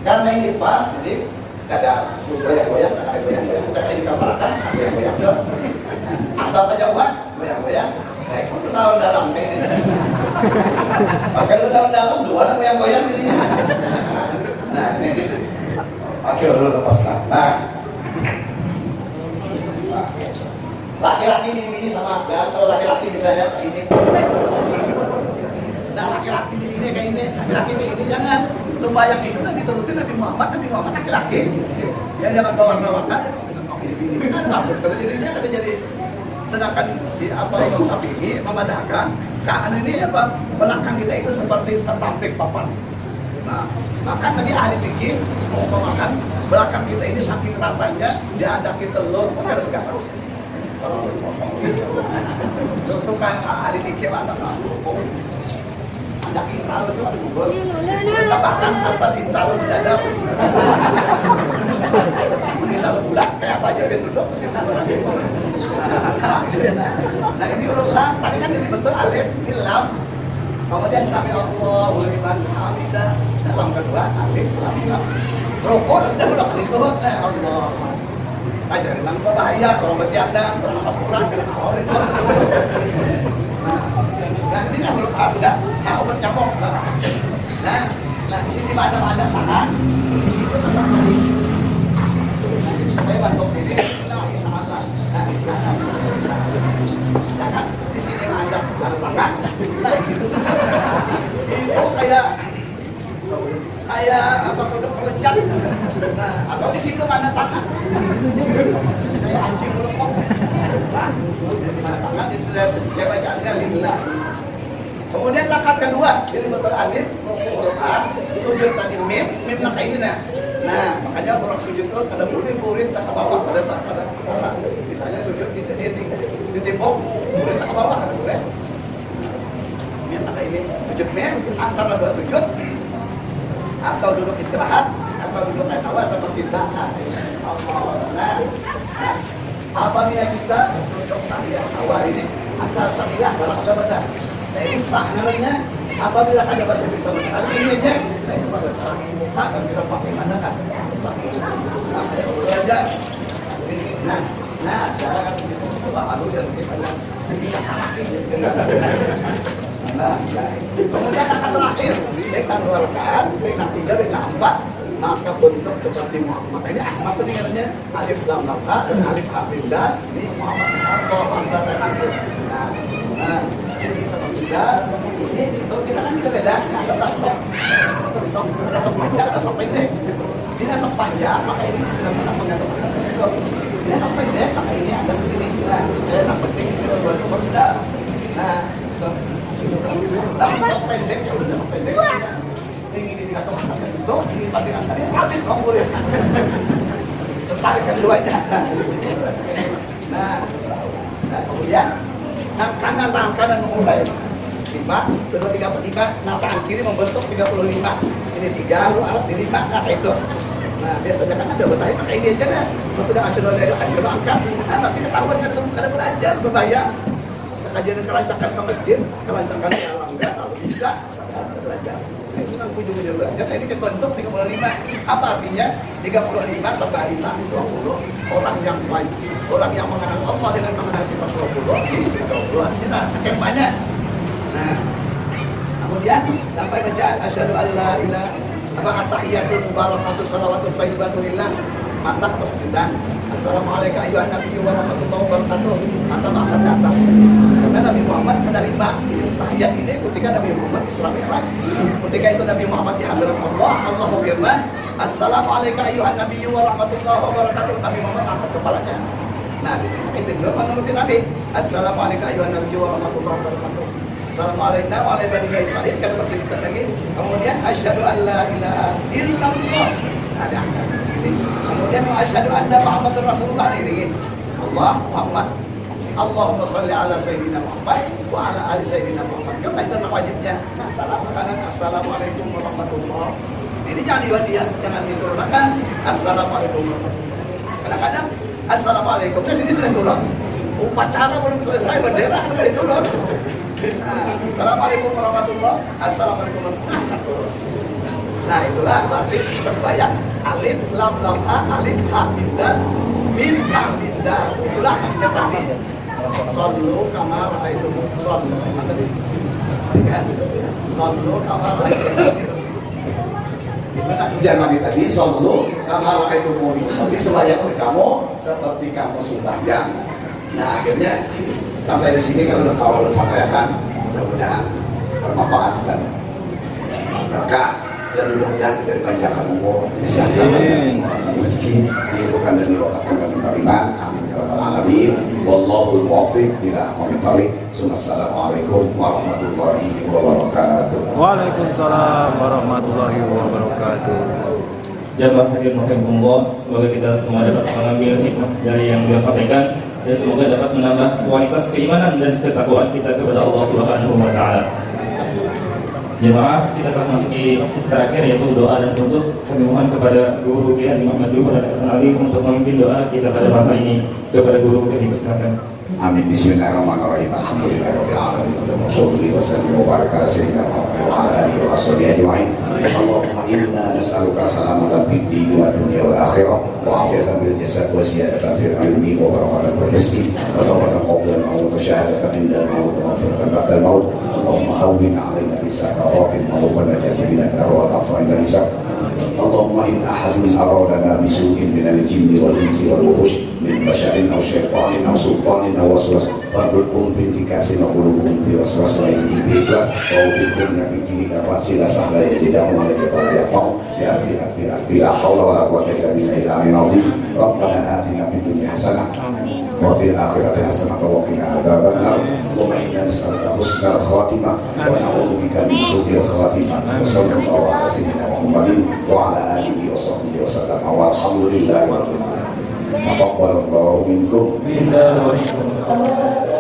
karena ini pas jadi kada goyang-goyang, ada goyang-goyang. Kita kayak digambarkan goyang-goyang dong. Atau kejauhan goyang-goyang. Kayak kesalahan dalam kayak ini. Pas kalau kesalahan dalam dua lah goyang-goyang jadinya. Nah, ini. Oke, dulu lepaskan. Nah, laki-laki ini sama kan? Kalau laki-laki misalnya ini. Nah, laki-laki ini kayak ini, laki-laki ini jangan. Sembahyang itu kan diturutin Nabi Muhammad laki-laki. Ya jangan bawa-bawakan. Kan bagus kalau jadinya ada jadi. Sedangkan di apa Imam Syafi'i memadahkan keadaan ini apa belakang kita itu seperti setampik papan. Nah, maka tadi ahli fikih mengumpamakan belakang kita ini saking ratanya diadakin telur pun harus gatal. Untuk kan ahli fikih mana tahu. Ada intal itu ada Google. Tambahkan asal intal tidak. Kita bulat kayak apa aja duduk sih. Nah, ini huruf lam, tadi kan ini betul alif, ini lam. Kemudian sami Allahu liman hamidah. Lam kedua alif lam. Rukun dan udah kali itu Allah. Ajar memang berbahaya kalau bertiada, orang sapura kena awal itu. Nah, ini kan huruf A sudah, aku bercakap. Nah, di sini ada tangan, di situ tetap tadi. Saya bantu ini, jangan di sini ada tangan. Nah, itu kayak apa kodok pelencat. Nah, atau di situ mana tangan? Kayak anjing melempok. Nah, tangan itu dia bacaannya lillah. Kemudian rakaat kedua, jadi betul alif, huruf A, sujud tadi mim lah kayak ini nah. Nah, makanya orang sujud itu ada murid tak ke bawah, ada misalnya sujud di timpuk, murid tak ke bawah, ada boleh. Ya, maka ini sujudnya antara dua sujud atau duduk istirahat atau duduk naik awal seperti belakang. Nah, apabila kita duduk tahiyat awal ini asal samilah dalam bahasa benar. Sah namanya apabila ada baca bisa sekali ini aja saya pada salah muka dan kita pakai mana kan sah. Nah, belajar ini nah cara coba aku just kita nah, kemudian akan terakhir dengan dua rakaat, dengan 3, dengan 4 maka bentuk seperti Muhammad. Ini Ahmad itu dengannya alif lam lam ha dan alif ha dan ini Muhammad antara nanti. Nah, ini seperti ini itu kita kan kita beda. Ada tasok panjang, tasok pendek. Ini tasok panjang, maka ini sudah pernah mengatakan itu. Ini tasok pendek, maka ini ada di sini. Nah, yang penting kita buat berbeda. Nah, tasok pendek, ya udah tasok pendek. Ini dikatakan ke situ, ini panggilan tadi alif kamu ya. Tertarik keduanya. Nah, kemudian tangan kanan memulai 5, kedua 3/3, nah tangan kiri membentuk 35. Ini 3, lu Arab di 5, nah itu. Nah biasanya kan ada bertanya pakai ini aja dah. Kalau sudah asyhadu an la ilaha illallah angkat, nah nanti ketahuan kan semua kada belajar berbayar. Kajian kelancaran ke masjid, kelancaran ke alam enggak, kalau bisa belajar. Nah, itu kan ujung-ujung belajar. Ini kebentuk 35. Apa artinya? 35 tambah 5 20. Orang yang baik, orang yang mengenal Allah dengan mengenal sifat 20. Ini sifat 20. Kita skemanya. Nah, kemudian sampai bacaan asyhadu an la ilaha illallah at-tahiyatul mubarakatus shalawatut thayyibatul lillah. Mantap persekutuan. Assalamualaikum ayuhan nabiyyu wa rahmatullahi wa barakatuh. Mantap akan di atas. Karena Nabi Muhammad menerima tahiyat ini ketika Nabi Muhammad Isra Mi'raj. Ketika itu Nabi Muhammad di hadirat Allah, Allah berfirman, Assalamualaikum ayuhan nabiyyu wa rahmatullahi wa barakatuh. Nabi Muhammad angkat kepalanya. Nah, itu juga menuruti Nabi. Assalamualaikum ayuhan nabiyyu wa rahmatullahi wa barakatuh. Assalamualaikum warahmatullahi wabarakatuh. Kata masih lagi. Kemudian asyhadu an la ilaha illallah. Ada di sini. Kemudian asyhadu anna Muhammadar Rasulullah ini. Allah Muhammad. Allahumma shalli ala sayyidina Muhammad wa ala ali sayyidina Muhammad. Kita itu wajibnya. Nah, salam kanan assalamualaikum warahmatullahi. Ini jangan diwadian, jangan diturunkan. Assalamualaikum warahmatullahi. Kadang-kadang assalamualaikum. Ke sini sudah turun. Upacara belum selesai, bendera sudah turun. Assalamualaikum warahmatullahi. Assalamualaikum warahmatullahi. Nah itulah berarti terbayang alif lam lam ha alif ha dan min ha dan itulah yang tadi. Sallu kama raaitum sallu. Sallu kama raaitum. Jangan Nabi tadi sallu kama raaitum usolli selayaknya kamu seperti kamu sembahyang. Nah akhirnya sampai di sini kalau udah tahu sampaikan mudah-mudahan bermanfaat dan berkah dan mudah-mudahan kita dipanjangkan umur kesehatan rezeki dihidupkan dan diwakafkan dan menerima amin ya rabbal alamin wallahul muwaffiq ila aqwamit thoriq. Assalamualaikum warahmatullahi wabarakatuh. Waalaikumsalam warahmatullahi wabarakatuh. Jamaah hadirin rahimakumullah, semoga kita semua dapat mengambil hikmah dari yang beliau sampaikan dan semoga dapat menambah kualitas keimanan dan ketakwaan kita kepada Allah Subhanahu wa taala. Jemaah, kita telah masuki sisi terakhir yaitu doa dan penutup. Kami mohon kepada guru Kiai Muhammad Dubur dan Ali untuk memimpin doa kita pada malam ini. Kepada guru kami persilakan. Amin. Bismillahirrahmanirrahim. Alhamdulillahirabbil alamin. Wassallallahu wasallam wa baraka ala sayyidina Muhammad wa ala alihi wa sahbihi ajma'in. Allahumma inna nas'aluka salamatan fid din wa dunya wal akhirah wa afiyatan bil jasad wa ziyadatan fil ilmi wa barakatan fil rizqi wa tawbatan qabla al-maut wa syahadatan inda al-maut wa maghfiratan ba'da al-maut. Allahumma hawwin 'alaina bi sakaratil maut wa najati minan nar wa afwa inda hisab. Allahumma in ahadun aradana bisu'in minal jinni wal insi wal wuhush min basyarin aw syaitanin aw sultanin aw waswas fardul bintikasin aw qulubun bi waswas wa in iblas wa bikum nabi jini kafasila sahla ya tidak malaikat ya qau ya bi la haula wala quwwata illa billahi al-aliyyil azim. Rabbana atina fid dunya hasanah wa fil akhirati hasanah wa qina adzabannar. Allahumma inna nas'aluka husnal khatimah wa na'udzu bika min su'il khatimah. Sallallahu ala sayyidina Muhammadin wa ala alihi wa sahbihi wa sallam. Walhamdulillahi rabbil alamin. Taqabbalallahu minkum. Minna wa minkum.